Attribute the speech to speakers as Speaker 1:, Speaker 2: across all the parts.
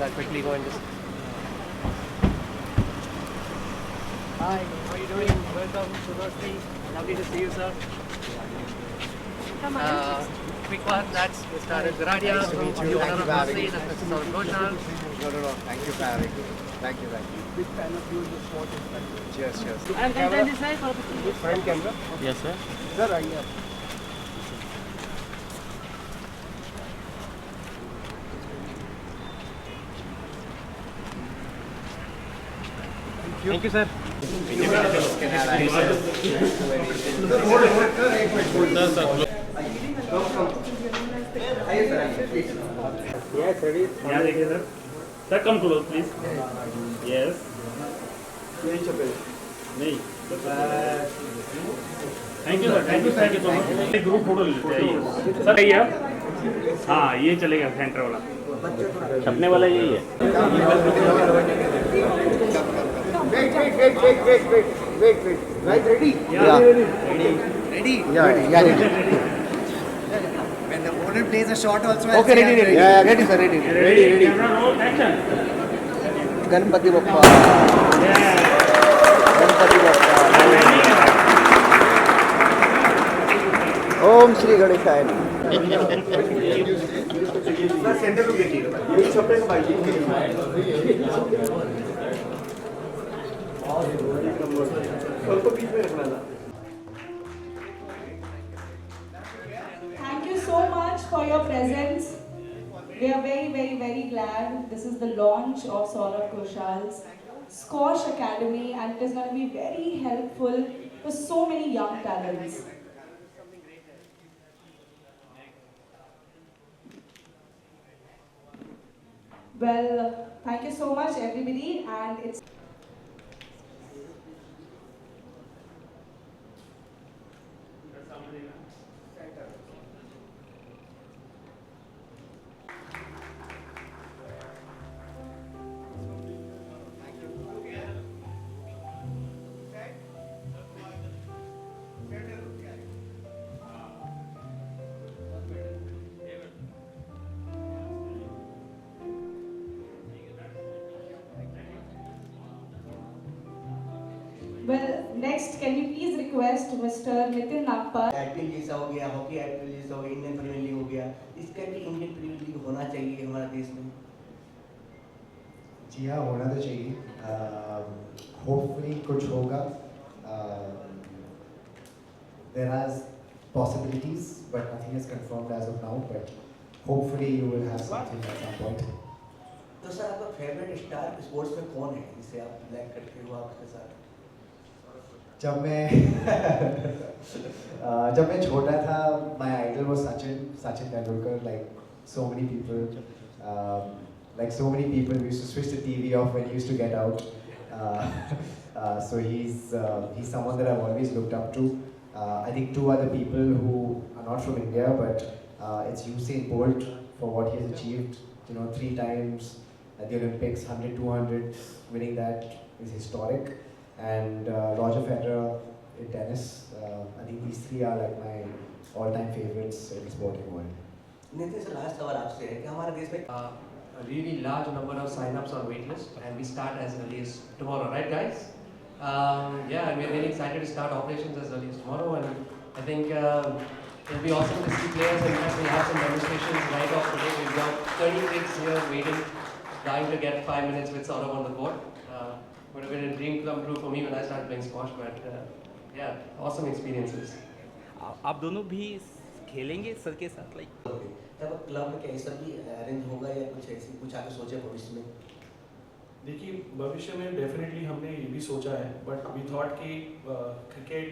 Speaker 1: I'll quickly go and just. Hi, how are you doing? Welcome to Dosti. Lovely to see you, sir. Quick one, that's Mr. Garadia.
Speaker 2: Nice to meet you. Thank you for having me.
Speaker 1: That's Mr. Saurav Ghosal.
Speaker 2: No. Thank you for having me. Thank you.
Speaker 3: Big fan of you in the sport.
Speaker 2: Cheers.
Speaker 1: And this side for the
Speaker 2: Front camera.
Speaker 3: Yes, sir.
Speaker 2: Sir, आइए.
Speaker 1: Thank you, sir.
Speaker 2: Yes, ready.
Speaker 4: यहाँ देखिए sir. Sir, come close, please. Yes. नहीं. Thank you sir. Thank you so much. एक group photo लेते हैं. Sir आइए आप. हाँ ये चलेगा सेंटर वाला. छपने वाला यही है.
Speaker 2: Wait. Right, ready?
Speaker 4: Yeah.
Speaker 2: Ready. Yeah.
Speaker 5: When the opponent plays a shot also.
Speaker 2: Okay, ready. Yeah, ready, sir, ready. Ready.
Speaker 4: Camera roll, action.
Speaker 2: Ganpati Bappa.
Speaker 4: Yeah.
Speaker 2: Ganpati Bappa. Om Shri Ganeshaya. Centre में देखिएगा यही छपे का भाई सबको बीच में रखना था.
Speaker 6: Thank you so much for your presence. We are very glad. This is the launch of Saurav Ghosal's Squash Academy, and it is going to be very helpful for so many young talents. Well, thank you so much everybody, and it's well, next, can you please request Mr. Nitin Nagpal?
Speaker 5: IPL जैसा हो गया, hockey IPL जैसा हो गया, Indian premiere league हो गया, इसका भी इंडियन प्रीमियर लीग होना चाहिए हमारे देश में.
Speaker 7: जी हाँ, होना तो चाहिए. होपफुली कुछ होगा. There are possibilities, but nothing is confirmed as of now. But hopefully you will have something at some point.
Speaker 5: तो सर आपका फेवरेट स्टार स्पोर्ट्स में कौन है जिसे आप लाइक करते हो आपके साथ?
Speaker 7: जब मैं छोटा था, my idol was Sachin Tendulkar. Like so many people, we used to switch the TV off when he used to get out. So he's someone that I've always looked up to. I think two other people who are not from India, but it's Usain Bolt for what he has achieved. 3 times at the Olympics, 100, 200, winning that is historic. And Roger Federer in tennis. I think these 3 are like my all-time favorites in the sporting world.
Speaker 5: Nitin sir, last सवाल आपसे है कि हमारे देश में
Speaker 1: A really large number of sign-ups on waitlist, and we start as early as tomorrow, right, guys? Yeah, and we're really excited to start operations as early as tomorrow, and I think it'll be awesome to see players. In fact, we'll have some demonstrations right off today. We've got 30 kids here waiting, dying to get 5 minutes with Saurav on the court. Would have been a dream come true for me when I started playing squash, but yeah, awesome experiences.
Speaker 3: आप दोनों भी खेलेंगे sir के साथ like?
Speaker 5: तब club में क्या ये सब भी अरेंज होगा या कुछ आगे सोचे भविष्य में?
Speaker 8: देखिए, भविष्य में डेफिनेटली हमने ये भी सोचा है, बट वी थॉट कि क्रिकेट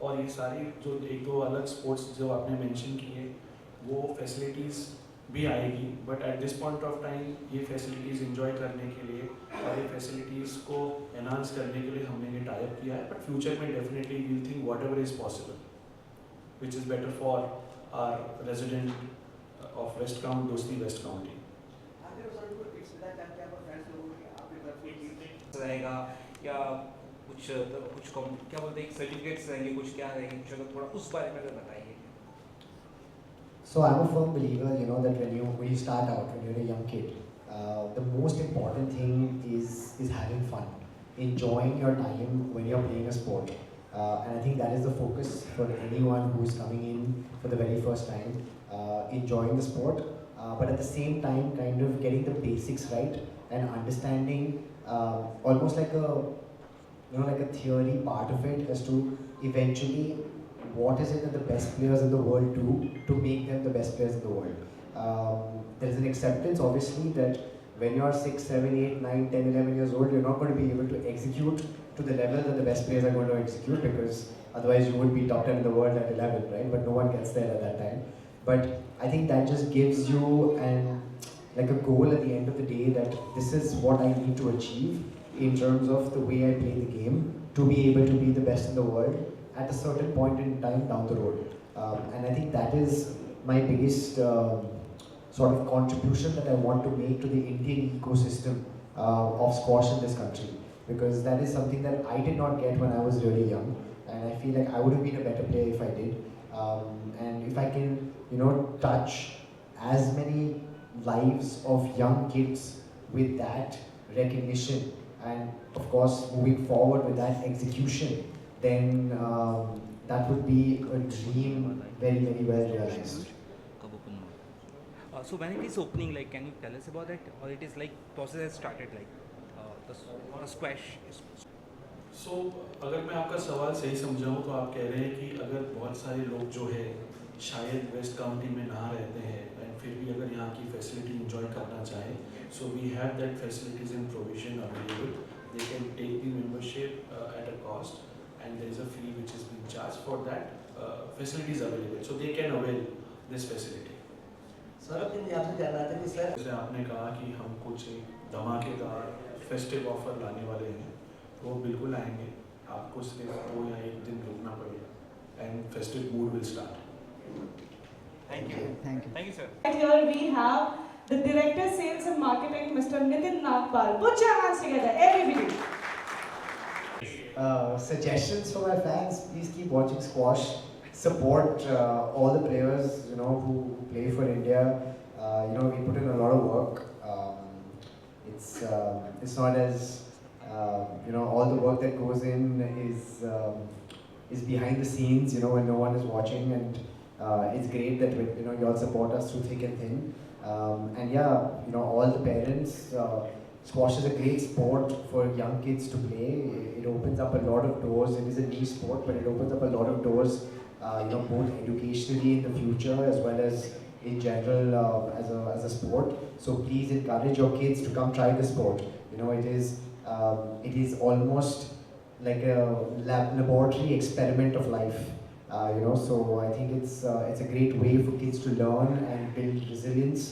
Speaker 8: और ये सारी जो 1-2 अलग स्पोर्ट्स जो आपने मेंशन किए वो फैसिलिटीज़ भी आएगी, but at this point of time ये फैसिलिटीज़ एंजॉय करने के लिए और ये फैसिलिटीज़ को एनहांस करने के लिए हमने ये टाइप किया है. बट फ्यूचर में definitely we'll think whatever is possible which is better for our resident of West County, दोस्ती वेस्ट काउंटी.
Speaker 9: रहेगा या कुछ क्या बोलते हैं, सर्टिफिकेट्स रहेंगे, कुछ क्या रहेंगे, कुछ अगर थोड़ा उस बारे में अगर बताइए.
Speaker 7: So I'm a firm believer, that when you start out, when you're a young kid, the most important thing is having fun, enjoying your time when you're playing a sport. And I think that is the focus for anyone who's coming in for the very first time, enjoying the sport, but at the same time kind of getting the basics right and understanding almost like a like a theory part of it as to eventually what is it that the best players in the world do to make them the best players in the world. There's an acceptance obviously that when you're 6, 7, 8, 9, 10, 11 years old, you're not going to be able to execute to the level that the best players are going to execute, because otherwise you would be top 10 in the world at 11, right? But no one gets there at that time. But I think that just gives you like a goal at the end of the day, that this is what I need to achieve in terms of the way I play the game to be able to be the best in the world at a certain point in time down the road. And I think that is my biggest sort of contribution that I want to make to the Indian ecosystem of squash in this country, because that is something that I did not get when I was really young, and I feel like I would have been a better player if I did. And if I can, touch as many lives of young kids with that recognition, and of course moving forward with that execution, then that would be a dream very, very well realized.
Speaker 3: So when it is opening, like, can you tell us about it, or it is like process has started, like the squash is
Speaker 8: सो अगर मैं आपका सवाल सही समझाऊँ तो आप कह रहे हैं कि अगर बहुत सारे लोग जो है शायद वेस्ट काउंटी में ना रहते हैं एंड फिर भी अगर यहाँ की फैसिलिटी इंजॉय करना चाहें, so we have that facilities in provision available. They can take the membership at a cost and there is a fee which is being charge for that facilities available, so they can avail this facility.
Speaker 5: Saurabh ji, मैं आपसे जानना था कि sir,
Speaker 8: जैसे आपने कहा कि हम कुछ धमाकेदार फेस्टिव ऑफर लाने वाले हैं, तो वो बिल्कुल आएंगे. आपको सिर्फ 2 या 1 दिन रुकना पड़ेगा and festive mood will start.
Speaker 9: Thank you. Thank you, sir.
Speaker 6: Right here we have the Director Sales and Marketing, Mr. Nitin Nagpal. Put your hands together, everybody.
Speaker 7: Suggestions for my fans: please keep watching squash. Support all the players, who play for India. We put in a lot of work. It's not as all the work that goes in is behind the scenes, when no one is watching, and it's great that you all support us through thick and thin. And yeah, all the parents. Squash is a great sport for young kids to play. It opens up a lot of doors. It is a niche sport, but it opens up a lot of doors, both educationally in the future as well as in general as a sport. So please encourage your kids to come try the sport. It is almost like a laboratory experiment of life. So I think it's a great way for kids to learn and build resilience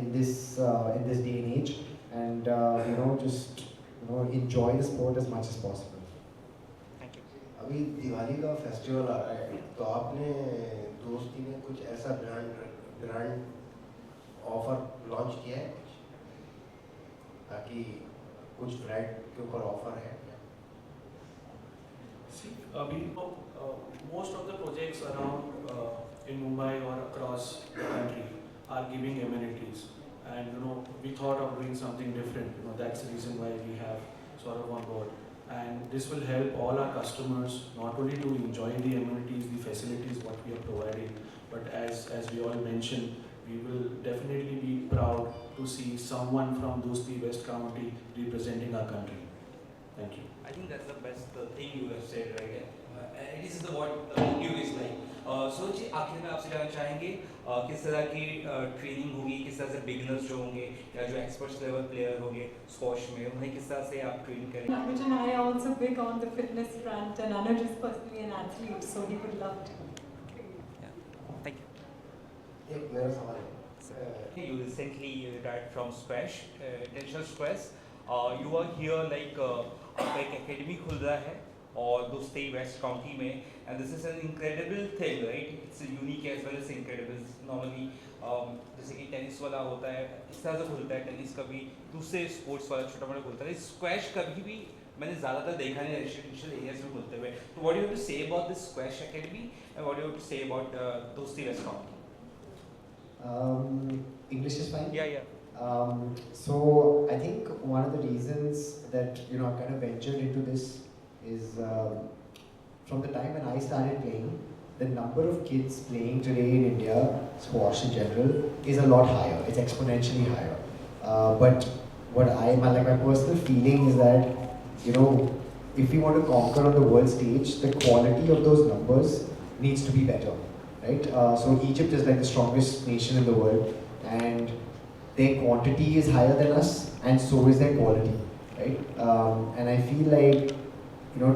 Speaker 7: in this day and age. And just enjoy the sport as much as possible.
Speaker 9: Thank you.
Speaker 10: अभी दिवाली का festival आ रहा है, तो आपने दोस्ती में कुछ ऐसा ब्रांड ऑफर लॉन्च किया है ताकि कुछ ब्रांड के ऊपर ऑफर है?
Speaker 8: अभी most of the projects around in Mumbai or across the country are giving amenities. And we thought of doing something different. That's the reason why we have Saurav on board. And this will help all our customers not only to enjoy the amenities, the facilities what we are providing, but as we all mentioned, we will definitely be proud to see someone from Dosti West County representing our country. Thank you.
Speaker 9: I think that's the best thing you have said, right? And this is what the new is like. So जी आखिर में आपसे जानना चाहेंगे किस तरह की training होगी, किस तरह से बिगिनर्स जो होंगे या जो एक्सपर्ट्स लेवल प्लेयर होंगे स्क्वॉश में, उन्हें किस तरह से आप ट्रेनिंग करेंगे?
Speaker 11: Anuj and I are also big on the fitness front, and Anuj is personally an athlete, so he would love to.
Speaker 9: Thank you.
Speaker 10: एक मेरा सवाल है.
Speaker 9: You recently retired from squash, international squash. You are here like आपका एक academy खुल रहा है और दोस्ती वेस्ट काउंटी में, and this is an incredible thing, right? It's unique as well as incredible. Normally जैसे कि टेनिस वाला होता है इस तरह से खुलता है, टेनिस कभी दूसरे स्पोर्ट्स वाला छोटा मोटा खुलता है, स्क्वैश कभी भी मैंने ज़्यादातर देखा नहीं रेजिडेंशियल एरियाज में खुलते हुए. तो what you have to say about this squash academy and what you have to say about Dosti waste county?
Speaker 7: English is fine?
Speaker 9: Yeah.
Speaker 7: So I think one of the reasons that I kind of ventured into this is from the time when I started playing, the number of kids playing today in India, squash in general, is a lot higher. It's exponentially higher. But what my personal feeling is that, if we want to conquer on the world stage, the quality of those numbers needs to be better, right? So Egypt is like the strongest nation in the world, and their quantity is higher than us, and so is their quality, right? And I feel like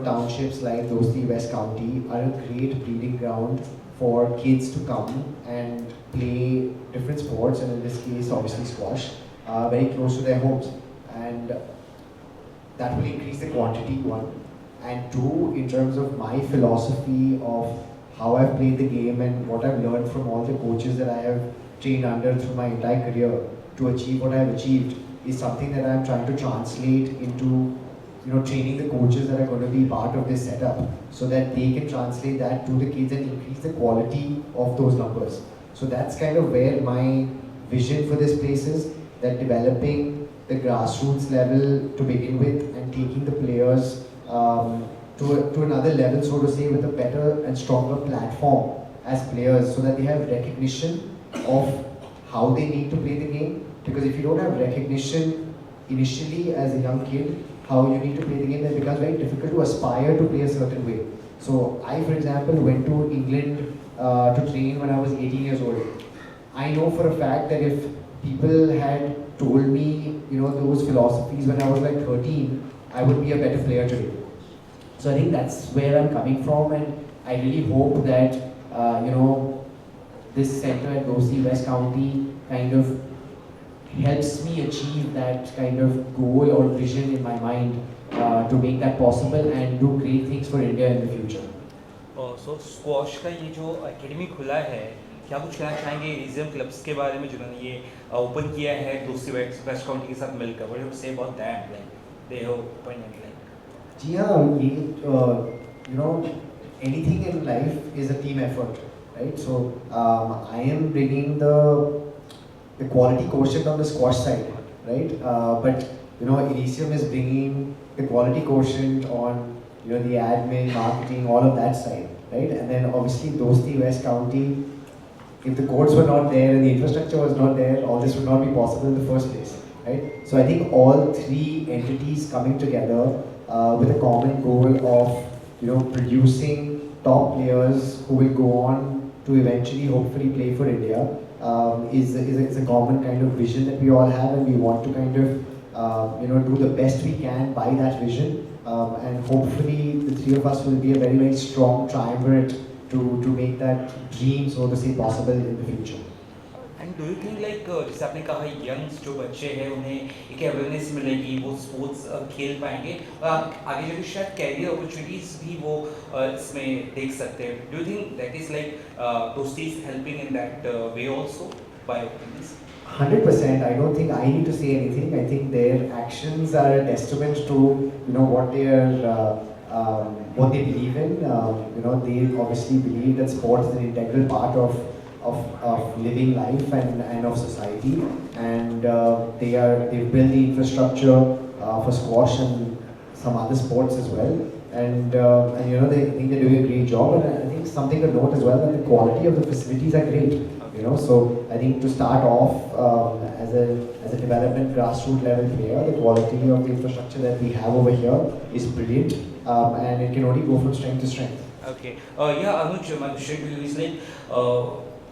Speaker 7: townships like Dosti, West County are a great breeding ground for kids to come and play different sports, and in this case, obviously squash, very close to their homes. And that will increase the quantity, one. And two, in terms of my philosophy of how I've played the game and what I've learned from all the coaches that I have trained under through my entire career to achieve what I've achieved, is something that I'm trying to translate into training the coaches that are going to be part of this setup, so that they can translate that to the kids and increase the quality of those numbers. So that's kind of where my vision for this place is, that developing the grassroots level to begin with and taking the players to another level, so to say, with a better and stronger platform as players, so that they have recognition of how they need to play the game. Because if you don't have recognition initially as a young kid, how you need to play the game, then it becomes very difficult to aspire to play a certain way. So I, for example, went to England to train when I was 18 years old. I know for a fact that if people had told me, those philosophies when I was like 13, I would be a better player today. So I think that's where I'm coming from, and I really hope that, this center at Dosti, West County, kind of helps me achieve that kind of goal or vision in my mind to make that possible and do great things for India in the future.
Speaker 9: So squash का ये जो academy खुला है, क्या कुछ कहना चाहेंगे reason clubs के बारे में जिन्होंने ये ओपन किया है दूसरी वेस्ट काउंटी के साथ मिलकर? What do you say about that? Like they have opened it like.
Speaker 7: जी हाँ, ये anything in life is a team effort, right? So I am bringing the quality quotient on the squash side, right? But Elysium is bringing the quality quotient on the admin, marketing, all of that side, right? And then obviously Dosti, West County, if the courts were not there and the infrastructure was not there, all this would not be possible in the first place, right? So I think all three entities coming together with a common goal of producing top players who will go on to eventually hopefully play for India is a common kind of vision that we all have, and we want to kind of do the best we can by that vision, and hopefully the three of us will be a very, very strong triumvirate to make that dream, so to say, possible in the future.
Speaker 9: And do you think like जैसे आपने कहा Young's जो बच्चे हैं उन्हें एक awareness मिलेगी, वो स्पोर्ट्स खेल पाएंगे और आगे जाके शायद कैरियर अपॉर्चुनिटीज भी वो इसमें देख सकते हैं? Do you think that is like Dosti is helping in that way also by opening this?
Speaker 7: 100%. I don't think I need to say anything. I think their actions are a testament to what they are, what they believe in. They obviously believe that sports is an integral part of living life and of society, and they've built the infrastructure for squash and some other sports as well. And they think they're doing a great job. And I think something to note as well, that the quality of the facilities are great. So I think to start off as a development grassroots level player, the quality of the infrastructure that we have over here is brilliant, and it can only go from strength to strength.
Speaker 9: Okay. Yeah, Anuj, my question to you is like,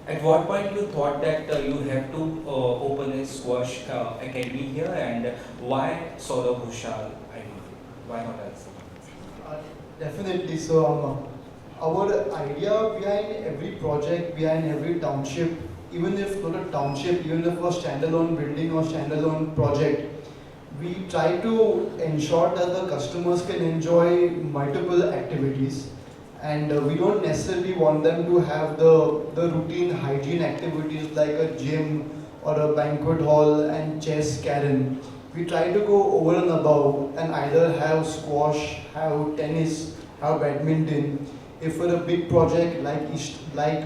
Speaker 9: at what point you thought that you have to open a squash academy here, and why Saurav Ghosal? I mean, why not else?
Speaker 12: Definitely. So our idea behind every project, behind every township, even if not a township, even if a standalone building or standalone project, we try to ensure that the customers can enjoy multiple activities, and we don't necessarily want them to have the routine hygiene activities like a gym or a banquet hall and chess, carrom. We try to go over and above and either have squash, have tennis, have badminton. If for a big project like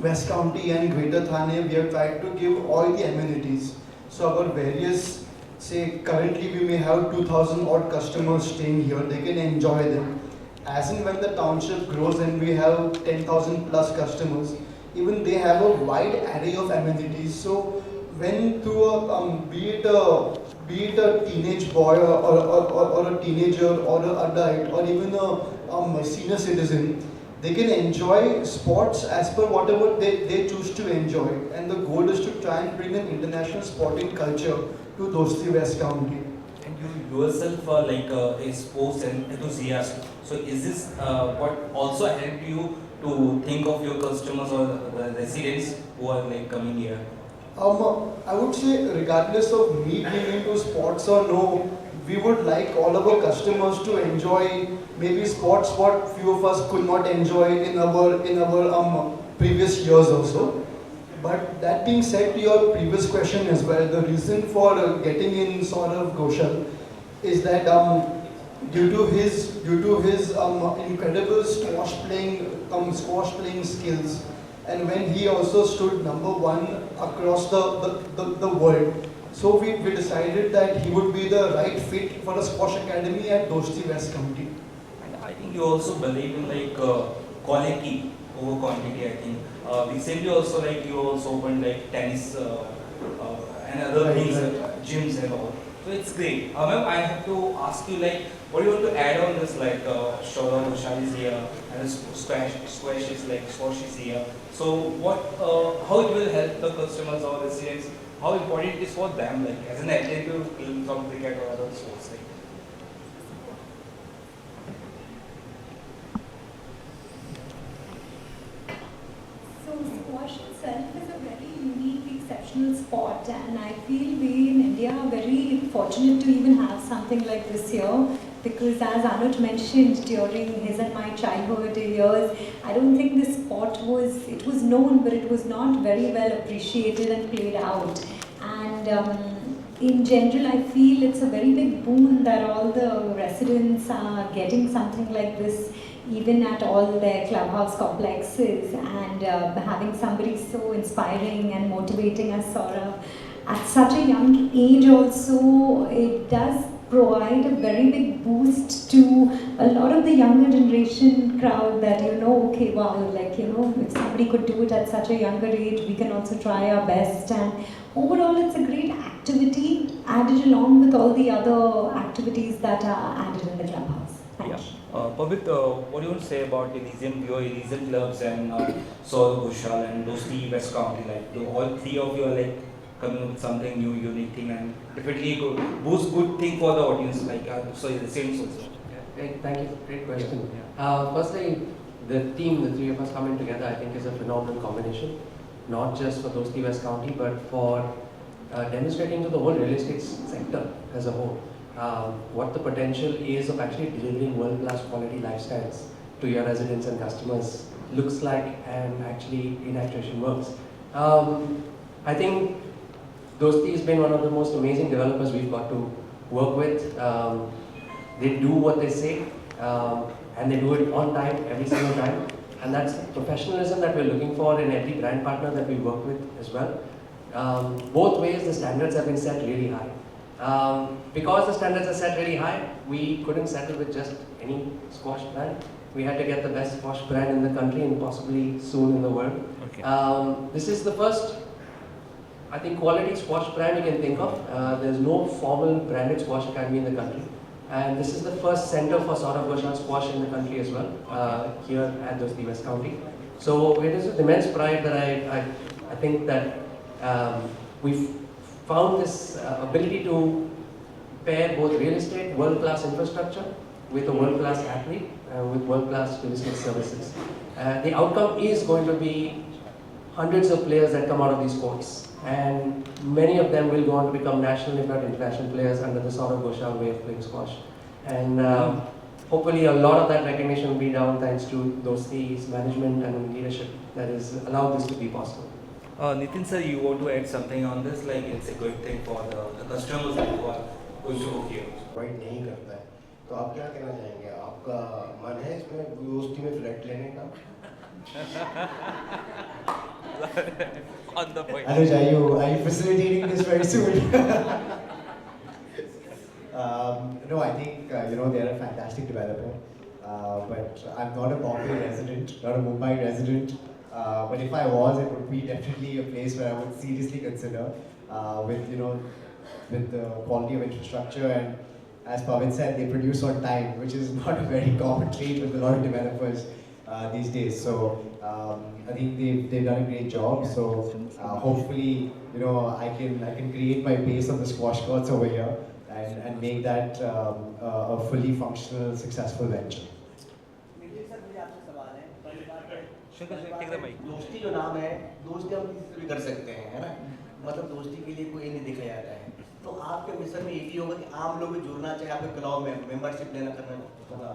Speaker 12: West County and Greater Thane, we have tried to give all the amenities. So our various, say currently we may have 2,000 odd customers staying here, they can enjoy them. As and when the township grows and we have 10,000 plus customers, even they have a wide array of amenities. So when through a, be it a teenage boy or a teenager or an adult or even a senior citizen, they can enjoy sports as per whatever they choose to enjoy. And the goal is to try and bring an international sporting culture to Dosti West County.
Speaker 9: And you yourself are like a sports enthusiast. So is this what also helped you to think of your customers or the residents who are like coming here?
Speaker 12: I would say regardless of me being into sports or no, we would like all of our customers to enjoy maybe sports what few of us could not enjoy in our previous years also. But that being said, to your previous question as well, the reason for getting in Saurav Ghosal is that due to his incredible squash playing skills, and when he also stood #1 across the world, so we decided that he would be the right fit for a squash academy at Dosti West County.
Speaker 9: And I think you also believe in like quality over quantity. I think recently also like you also opened like tennis and other things, gyms and all. So it's great. Ma'am, I have to ask you like, what do you want to add on this? Like Saurav Ghosal is here and squash is here. So what? How it will help the customers or residents? How important it is for them, like as an alternative to from cricket or other sports? Like.
Speaker 11: So squash itself is a very unique, exceptional sport, and I feel we in India are very fortunate to even have something like this here. Because as Anuj mentioned, during his and my childhood years, I don't think this sport was known, but it was not very well appreciated and played out. And in general, I feel it's a very big boon that all the residents are getting something like this, even at all their clubhouse complexes, and having somebody so inspiring and motivating as Saurav at such a young age also, it does provide a very big boost to a lot of the younger generation crowd that, okay, wow, like, if somebody could do it at such a younger age, we can also try our best. And overall, it's a great activity added along with all the other activities that are added in the clubhouse. Thank you.
Speaker 9: Pavit, what do you want to say about your Elysian clubs and Saurav Ghosal and Dosti West County? Like, all three of you are like coming with something new, unique thing, and definitely boost good thing for the audience, like sorry, the same also.
Speaker 1: Great, thank you. Great question. Firstly, the team, the three of us coming together, I think is a phenomenal combination, not just for Dosti West County, but for demonstrating to the whole real estate sector as a whole what the potential is of actually delivering world-class quality lifestyles to your residents and customers looks like, and actually in actuation works. I think Dosti has been one of the most amazing developers we've got to work with. They do what they say, and they do it on time, every single time. And that's professionalism that we're looking for in every brand partner that we work with as well. Both ways, the standards have been set really high. Because the standards are set really high, we couldn't settle with just any squash brand. We had to get the best squash brand in the country and possibly soon in the world.
Speaker 9: Okay.
Speaker 1: This is the first, I think, quality squash brand you can think of. There's no formal branded squash academy in the country. And this is the first center for Saurav Ghosal squash in the country as well, here at Dosti West County. So it is with immense pride that I think that we've found this ability to pair both real estate, world-class infrastructure, with a world-class athlete, with world-class real estate services. The outcome is going to be hundreds of players that come out of these courts. And many of them will go on to become national, if not international players under the Saurav Ghosal way of playing squash. And hopefully a lot of that recognition will be down thanks to Dosti's management and leadership that has allowed this to be possible.
Speaker 9: Nitin sir, you want to add something on this? Like it's a good thing for the customers who are going to book here.
Speaker 10: Quite नहीं करता है, तो आप क्या कहना चाहेंगे? आपका मन है इसमें दोस्ती में फ्लैट लेने का?
Speaker 9: On the point.
Speaker 7: Anuj, are you facilitating this very soon? No, I think they're a fantastic developer, but I'm not a Bombay resident, not a Mumbai resident. But if I was, it would be definitely a place where I would seriously consider, with the quality of infrastructure, and as Pavan said, they produce on time, which is not a very common trait with a lot of developers these days. So I think they've done a great job. So hopefully, I can create my base on the squash courts over here and make that a fully functional, successful venture.
Speaker 5: दोस्ती जो नाम है, दोस्ती हम किसी से भी कर सकते हैं, है ना? मतलब दोस्ती के लिए कोई नहीं देखा जाता है। तो आपके मिशन में ये भी होगा कि आम लोग भी जुड़ना चाहिए, आपके क्लब में मेंबरशिप लेना करना होगा।